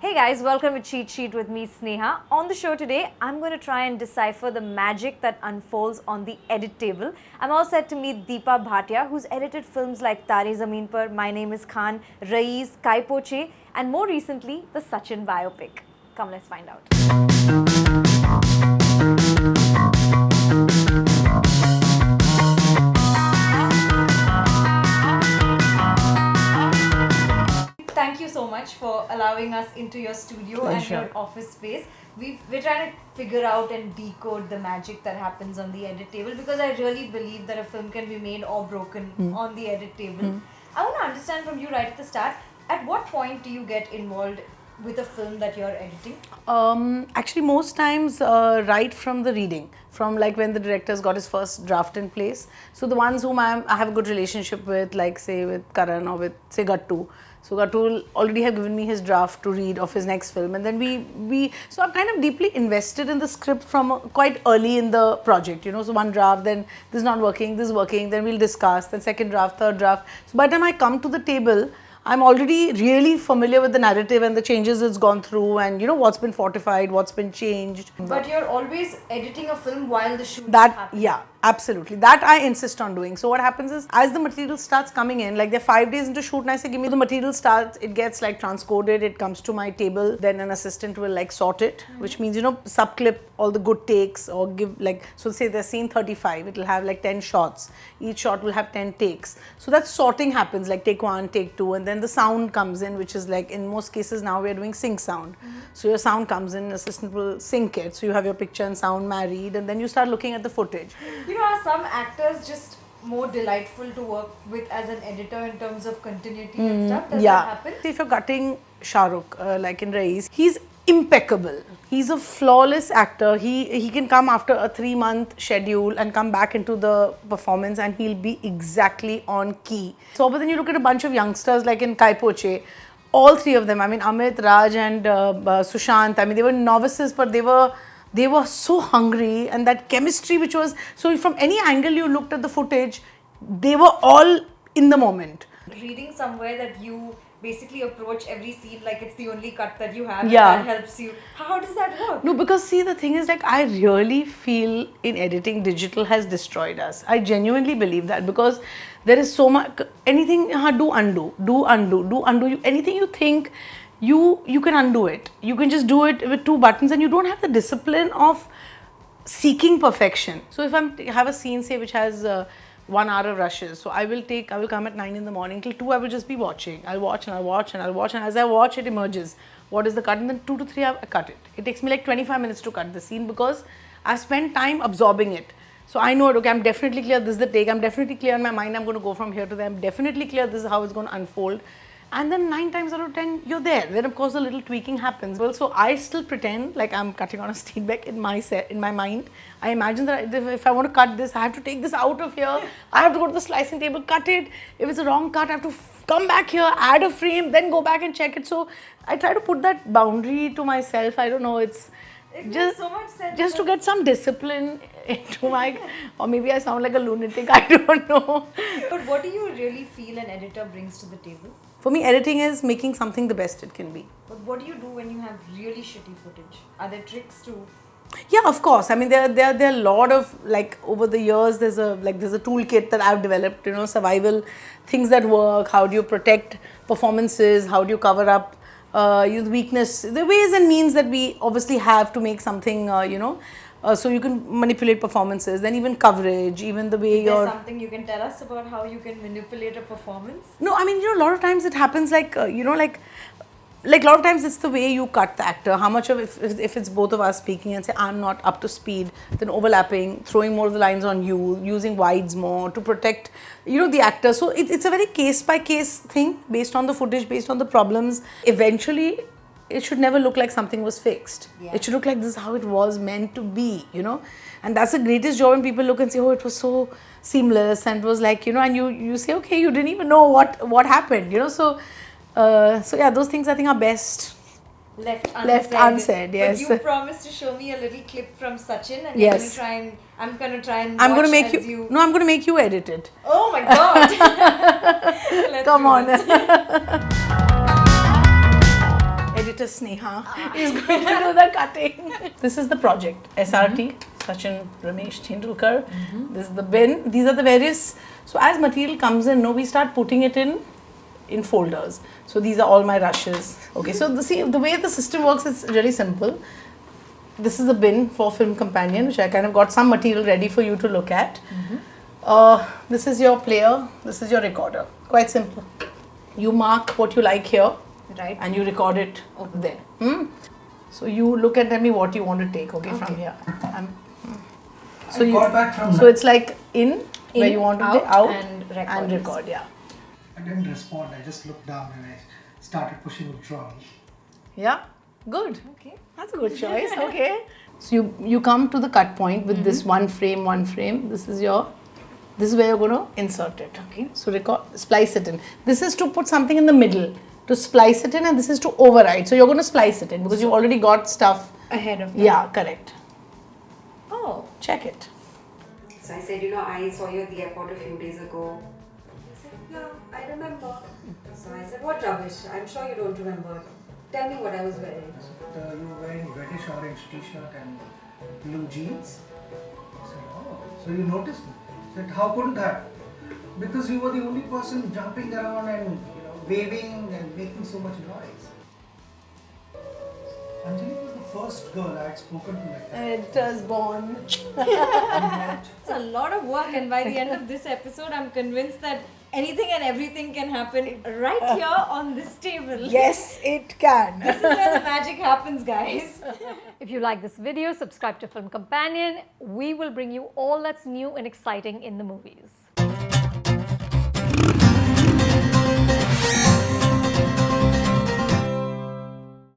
Hey guys, welcome to Cheat Sheet with me, Sneha. On the show today, I'm going to try and decipher the magic that unfolds on the edit table. I'm all set to meet Deepa Bhatia, who's edited films like Tare Zameen Par, My Name is Khan, Raees, Kai Po Che, and more recently, the Sachin biopic. Come, let's find out. Thank you so much for allowing us into your studio and your office space. We're trying to figure out and decode the magic that happens on the edit table, because I really believe that a film can be made or broken on the edit table. I want to understand from you right at the start, at what point do you get involved with a film that you're editing? Actually, most times right from the reading, from like when the director's got his first draft in place. So the ones whom I have a good relationship with, like say with Karan or with say Gattu. So Gattu will already have given me his draft to read of his next film, and then so I'm kind of deeply invested in the script from quite early in the project, you know. So one draft, then this is not working, this is working, then we'll discuss, then second draft, third draft. So by the time I come to the table, I'm already really familiar with the narrative and the changes it's gone through, and you know what's been fortified, what's been changed. But you're always editing a film while the shoot is That, happening. yeah, absolutely. That I insist on doing. So what happens is, as the material starts coming in, like they're 5 days into shoot and I say, give me the material starts, it gets like transcoded, it comes to my table, then an assistant will like sort it, which means, you know, subclip all the good takes or give like, so say there's scene 35, it'll have like 10 shots. Each shot will have 10 takes. So that sorting happens, like take 1, take 2, and then the sound comes in, which is like in most cases now we're doing sync sound. So your sound comes in, assistant will sync it. So you have your picture and sound married, and then you start looking at the footage. You know, are some actors just more delightful to work with as an editor in terms of continuity and stuff? Does that happen? See, if you're cutting Shah Rukh, like in Raees, he's impeccable. He's a flawless actor. He can come after a 3-month schedule and come back into the performance, and he'll be exactly on key. So, but then you look at a bunch of youngsters like in Kai Po Che, all three of them, I mean Amit, Raj and Sushant, I mean they were novices, but they were so hungry, and that chemistry which was, so from any angle you looked at the footage, they were all in the moment. Reading somewhere that you basically approach every scene like it's the only cut that you have, Yeah. and that helps you. How does that work? No, because see, the thing is, like, I really feel in editing, digital has destroyed us. I genuinely believe that, because there is so much, anything, do undo. Anything you think, you can undo it. You can just do it with 2 buttons, and you don't have the discipline of seeking perfection. So if I have a scene, say, which has 1 hour of rushes, so I will come at 9 in the morning till 2. I will just be watching. I'll watch, and as I watch, it emerges. What is the cut? And then 2 to 3 I cut it. It takes me like 25 minutes to cut the scene, because I spend time absorbing it. So I know, okay, I'm definitely clear, this is the take, I'm definitely clear in my mind, I'm going to go from here to there, I'm definitely clear this is how it's going to unfold. And then 9 times out of 10, you're there. Then of course a little tweaking happens. Well, so I still pretend like I'm cutting on a Steenbeck in my mind. I imagine that if I want to cut this, I have to take this out of here. I have to go to the slicing table, cut it. If it's a wrong cut, I have to come back here, add a frame, then go back and check it. So I try to put that boundary to myself. I don't know, It makes so much sense. just to get some discipline into my, or maybe I sound like a lunatic, I don't know. But what do you really feel an editor brings to the table? For me, editing is making something the best it can be. But what do you do when you have really shitty footage? Are there tricks to? Yeah, of course. I mean, there are a lot of, like, over the years, there's a toolkit that I've developed, you know, survival things that work. How do you protect performances? How do you cover up weakness? The ways and means that we obviously have to make something, so you can manipulate performances, then even coverage, even the way Is there something you can tell us about how you can manipulate a performance? No, I mean, you know, a lot of times it happens like, like a lot of times it's the way you cut the actor, how much of, if it's both of us speaking and say, I'm not up to speed, then overlapping, throwing more of the lines on you, using wides more to protect, you know, the actor. So it's a very case by case thing, based on the footage, based on the problems. Eventually, it should never look like something was fixed. Yeah. It should look like this is how it was meant to be, you know. And that's the greatest joy when people look and say, oh, it was so seamless, and it was like, you know, and you say, okay, you didn't even know what happened, you know. So yeah, those things I think are best Left unsaid, yes. But you promised to show me a little clip from Sachin, and Yes. I'm gonna try and I'm watch going to make as you, no, I'm going to make you edit it. Oh my god! Let's Come do on. this. director Sneha is going to do the cutting. This is the project, SRT, Sachin Ramesh Tendulkar. This is the bin. These are the various, so as material comes in, we start putting it in folders. So these are all my rushes. Okay, so the way the system works is really simple. This is the bin for Film Companion, which I kind of got some material ready for you to look at. This is your player, this is your recorder. Quite simple. You mark what you like here, Right. and you record it there. So you look at me what you want to take, from here. So it's like in where you want to out, take out and record. Yeah. I didn't respond. I just looked down and I started pushing withdrawal. Yeah. Good. Okay. That's a good choice. Okay. So you come to the cut point with this one frame. This is where you're going to insert it. Okay. So splice it in. This is to put something in the middle, to splice it in, and this is to override. So you're going to splice it in because you've already got stuff Ahead of that. Yeah, correct. Oh. Check it. So I said, I saw you at the airport a few days ago. He said, yeah, I remember. So I said, what rubbish? I'm sure you don't remember. Tell me what I was wearing. You were wearing reddish orange t-shirt and blue jeans. I said, oh, so you noticed me. I said, how couldn't I? Because you were the only person jumping around and waving and making so much noise. Anjali was the first girl I had spoken to like that. It was born. It's a lot of work, and by the end of this episode, I'm convinced that anything and everything can happen right here on this table. Yes, it can. This is where the magic happens, guys. If you like this video, subscribe to Film Companion. We will bring you all that's new and exciting in the movies.